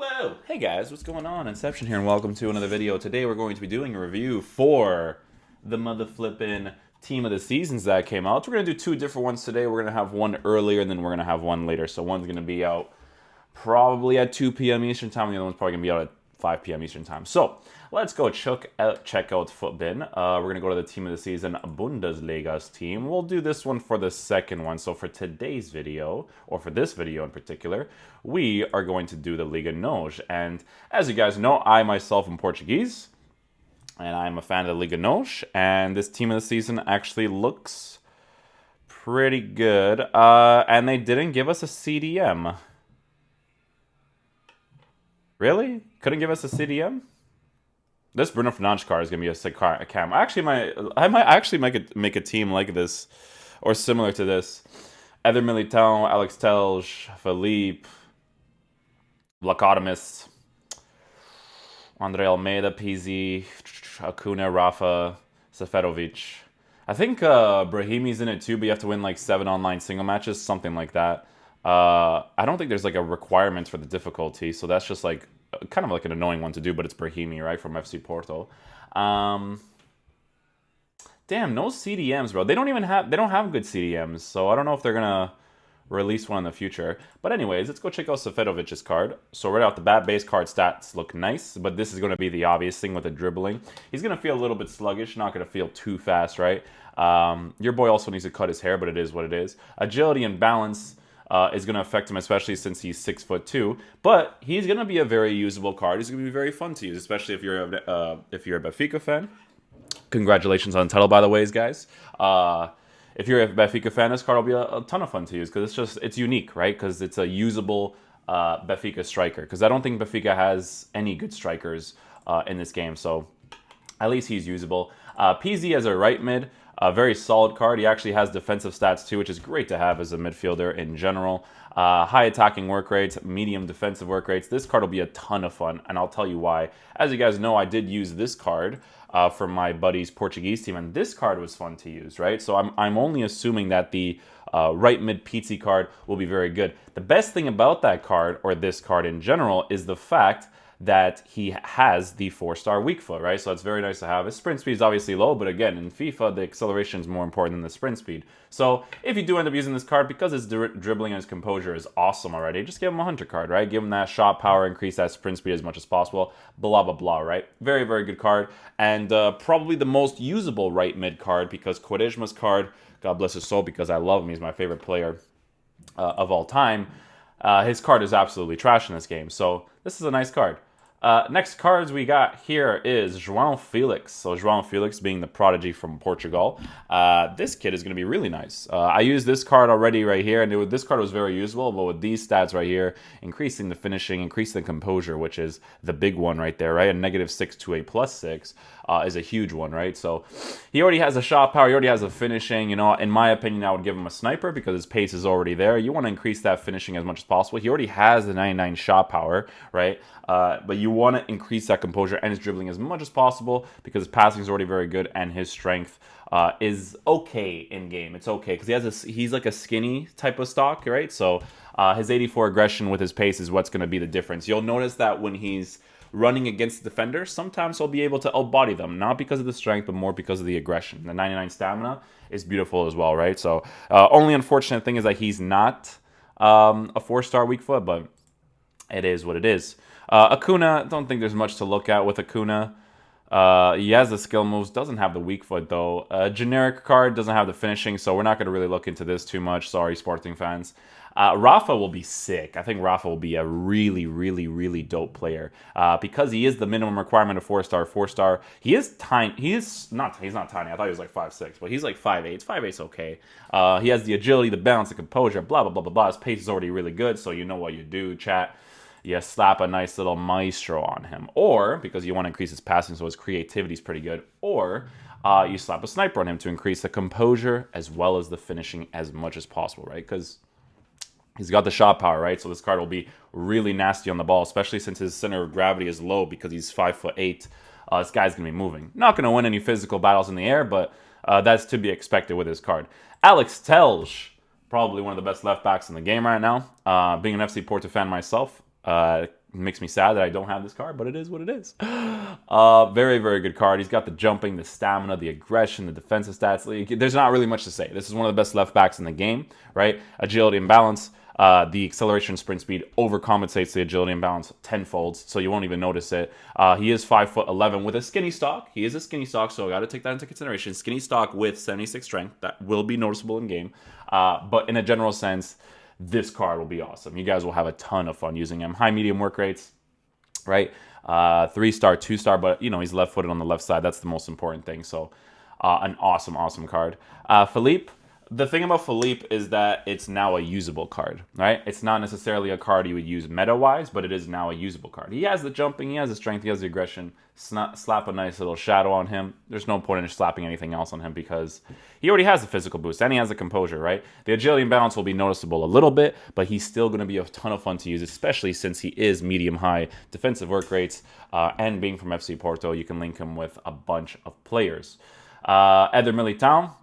Whoa! Hey guys, what's going on? Inception here and welcome to another video. Today we're going to be doing a review for the mother flippin' team of the seasons that came out. We're going to do two different ones today. We're going to have one earlier and then we're going to have one later. So one's going to be out probably at 2 p.m. Eastern Time and the other one's probably going to be out at 5 p.m. Eastern Time. So let's go check out Footbin. We're going to go to the team of the season, Bundesliga's team. We'll do this one for the second one. So for today's video, or for this video in particular, we are going to do the Liga NOS. And as you guys know, I myself am Portuguese, and I'm a fan of the Liga NOS. And this team of the season actually looks pretty good. And they didn't give us a CDM. Really? Couldn't give us a CDM? This Bruno Fernandes card is gonna be a sick card. I might actually make a team like this, or similar to this. Eder Militão, Alex Telge, Philippe, Blacotomist, Andre Almeida, PZ, Acuna, Rafa, Seferovic. I think Brahimi's in it too, but you have to win like 7 online single matches, something like that. I don't think there's like a requirement for the difficulty, so that's just like kind of like an annoying one to do, but it's Brahimi, right, from FC Porto. Damn, no CDMs, bro. They don't have good CDMs, so I don't know if they're gonna release one in the future. But anyways, let's go check out Seferovic's card. So right off the bat, base card stats look nice, but this is going to be the obvious thing with the dribbling. He's going to feel a little bit sluggish, not going to feel too fast, right? Your boy also needs to cut his hair, but it is what it is. Agility and balance is going to affect him, especially since he's 6'2". But he's going to be a very usable card. He's going to be very fun to use, especially if you're a Benfica fan. Congratulations on the title, by the way, guys. If you're a Benfica fan, this card will be a ton of fun to use because it's unique, right? Because it's a usable Benfica striker. Because I don't think Benfica has any good strikers in this game, so at least he's usable. PZ as a right mid, a very solid card. He actually has defensive stats too, which is great to have as a midfielder in general. High attacking work rates, medium defensive work rates. This card will be a ton of fun, and I'll tell you why. As you guys know, I did use this card for my buddy's Portuguese team, and this card was fun to use, right? So I'm only assuming that the right mid Pizzi card will be very good. The best thing about that card, or this card in general, is the fact that he has the 4-star weak foot, right? So that's very nice to have. His sprint speed is obviously low, but again, in FIFA, the acceleration is more important than the sprint speed. So if you do end up using this card, because his dribbling and his composure is awesome already, just give him a hunter card, right? Give him that shot power, increase that sprint speed as much as possible, blah, blah, blah, right? Very, very good card. And probably the most usable right mid card, because Quaresma's card, God bless his soul, because I love him, he's my favorite player of all time. His card is absolutely trash in this game, so this is a nice card. Next cards we got here is João Felix. So João Felix being the prodigy from Portugal. This kid is going to be really nice. I used this card already right here, and this card was very usable, but with these stats right here, increasing the finishing, increasing the composure, which is the big one right there, right? A -6 to a +6 is a huge one, right? So he already has a shot power, he already has a finishing. You know, in my opinion, I would give him a sniper because his pace is already there. You want to increase that finishing as much as possible. He already has the 99 shot power, right? But you want to increase that composure and his dribbling as much as possible because his passing is already very good and his strength is okay in game. It's okay because he's like a skinny type of stock, right? So his 84 aggression with his pace is what's going to be the difference. You'll notice that when he's running against the defender, sometimes he'll be able to outbody them, not because of the strength, but more because of the aggression. The 99 stamina is beautiful as well, right? So only unfortunate thing is that he's not a 4-star weak foot, but it is what it is. Acuna, don't think there's much to look at with Acuna. He has the skill moves, doesn't have the weak foot though. Generic card, doesn't have the finishing, so we're not going to really look into this too much. Sorry, Sporting fans. Rafa will be sick. I think Rafa will be a really, really, really dope player because he is the minimum requirement of 4-star. 4-star. He is tiny. He's not tiny. I thought he was like 5'6", but he's like 5'8". 5'8's okay. He has the agility, the balance, the composure, blah, blah, blah, blah, blah. His pace is already really good, so you know what you do, chat. You slap a nice little maestro on him. Or, because you want to increase his passing so his creativity is pretty good, or you slap a sniper on him to increase the composure as well as the finishing as much as possible, right? Because he's got the shot power, right? So this card will be really nasty on the ball, especially since his center of gravity is low because he's 5'8". This guy's going to be moving. Not going to win any physical battles in the air, but that's to be expected with his card. Alex Telge, probably one of the best left backs in the game right now. Being an FC Porto fan myself, Makes me sad that I don't have this card, but it is what it is. Very, very good card. He's got the jumping, the stamina, the aggression, the defensive stats. There's not really much to say. This is one of the best left backs in the game, right? Agility and balance. The acceleration sprint speed overcompensates the agility and balance tenfold, so you won't even notice it. He is 5'11" with a skinny stock. He is a skinny stock, so I got to take that into consideration. Skinny stock with 76 strength. That will be noticeable in game. But in a general sense, this card will be awesome. You guys will have a ton of fun using him. High, medium work rates, right? 3-star, 2-star, but, you know, he's left-footed on the left side. That's the most important thing. So an awesome, awesome card. Philippe. The thing about Philippe is that it's now a usable card, right? It's not necessarily a card you would use meta-wise, but it is now a usable card. He has the jumping, he has the strength, he has the aggression. Slap a nice little shadow on him. There's no point in slapping anything else on him because he already has the physical boost and he has the composure, right? The agility and balance will be noticeable a little bit, but he's still going to be a ton of fun to use, especially since he is medium-high defensive work rates, and being from FC Porto, you can link him with a bunch of players. Eder Militão.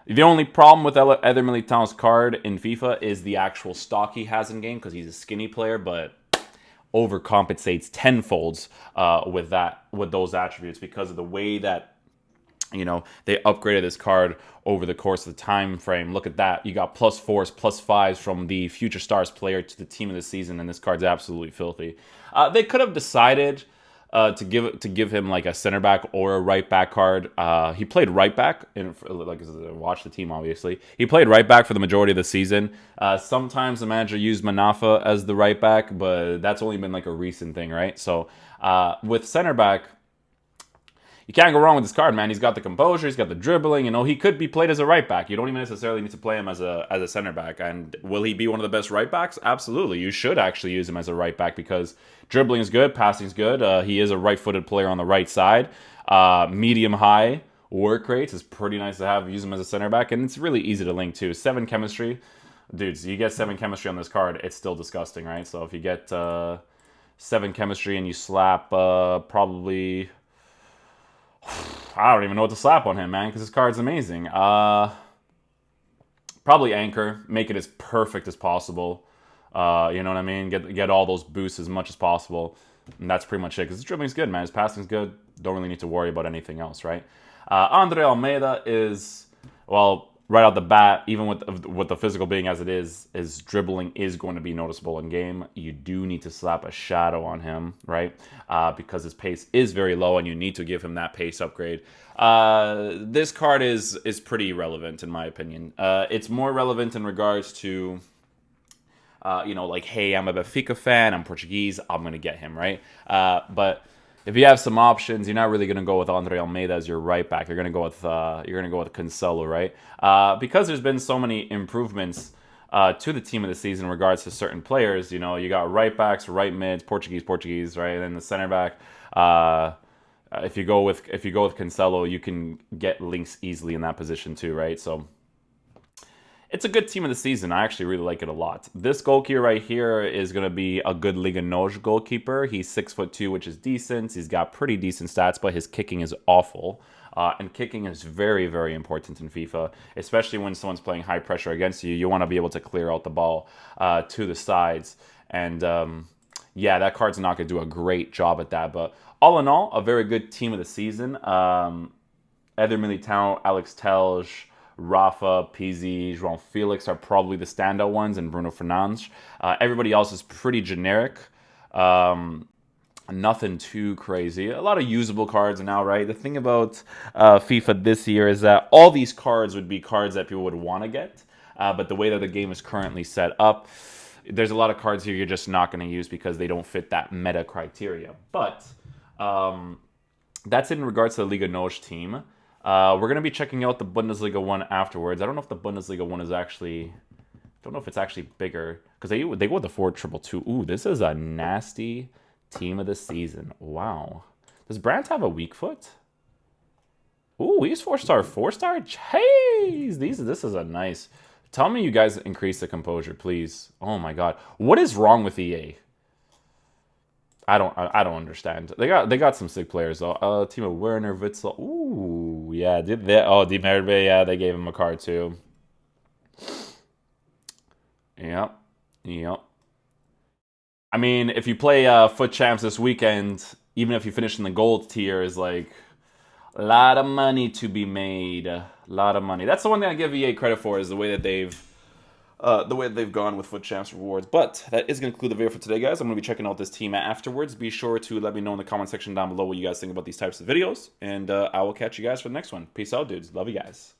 The only problem with Eder Militão's card in FIFA is the actual stock he has in game because he's a skinny player, but overcompensates tenfolds with those attributes because of the way that, you know, they upgraded this card over the course of the time frame. Look at that. You got +4s, +5s from the Future Stars player to the team of the season, and this card's absolutely filthy. They could have decided to give him like a center back or a right back card. He played right back, watch the team obviously. He played right back for the majority of the season. Sometimes the manager used Manafa as the right back, but that's only been like a recent thing, right? So with center back, you can't go wrong with this card, man. He's got the composure, he's got the dribbling. You know, he could be played as a right back. You don't even necessarily need to play him as a center back. And will he be one of the best right backs? Absolutely. You should actually use him as a right back because dribbling is good, passing is good. He is a right-footed player on the right side. Medium-high work rates is pretty nice to have. Use him as a center back, and it's really easy to link too. 7 chemistry, dudes. You get 7 chemistry on this card, it's still disgusting, right? So if you get 7 chemistry and you slap probably. I don't even know what to slap on him, man, because his card's amazing. Probably anchor, make it as perfect as possible. You know what I mean? Get all those boosts as much as possible. And that's pretty much it, because his dribbling's good, man. His passing's good. Don't really need to worry about anything else, right? Andre Almeida is, well, right out the bat, even with the physical being as it is, his dribbling is going to be noticeable in game. You do need to slap a shadow on him, right? Because his pace is very low, and you need to give him that pace upgrade. This card is pretty relevant, in my opinion. It's more relevant in regards to, you know, like, hey, I'm a Benfica fan, I'm Portuguese, I'm going to get him, right? But if you have some options, you're not really going to go with Andre Almeida as your right back. You're going to go with Cancelo, right? Because there's been so many improvements to the team of the season in regards to certain players. You know, you got right backs, right mids, Portuguese, right, and then the center back. If you go with Cancelo, you can get links easily in that position too, right? So it's a good team of the season. I actually really like it a lot. This goalkeeper right here is going to be a good Liga NOS goalkeeper. He's 6'2", which is decent. He's got pretty decent stats, but his kicking is awful. And kicking is very, very important in FIFA, especially when someone's playing high pressure against you. You want to be able to clear out the ball to the sides. And yeah, that card's not going to do a great job at that. But all in all, a very good team of the season. Eder Militão, Alex Telj, Rafa, Pizzi, João Felix are probably the standout ones, and Bruno Fernandes. Everybody else is pretty generic. Nothing too crazy. A lot of usable cards now, right? The thing about FIFA this year is that all these cards would be cards that people would want to get, but the way that the game is currently set up, there's a lot of cards here you're just not going to use because they don't fit that meta criteria. But that's in regards to the Liga NOS team. We're going to be checking out the Bundesliga one afterwards. I don't know if the Bundesliga one is actually... don't know if it's actually bigger. Because they go with the 4-2-2. Ooh, this is a nasty team of the season. Wow. Does Brandt have a weak foot? Ooh, he's 4-star. 4-star? Jeez! This is a nice... Tell me you guys increase the composure, please. Oh my god. What is wrong with EA? I don't understand. They got some sick players though. Timo Werner, Witzel. Ooh, yeah. Di Merbe, yeah, they gave him a card too. Yep. I mean, if you play Foot Champs this weekend, even if you finish in the gold tier, is like a lot of money to be made. A lot of money. That's the one thing I give EA credit for, is the way that they've gone with Foot Champs rewards. But that is going to conclude the video for today, guys. I'm going to be checking out this team afterwards. Be sure to let me know in the comment section down below what you guys think about these types of videos. And I will catch you guys for the next one. Peace out, dudes. Love you guys.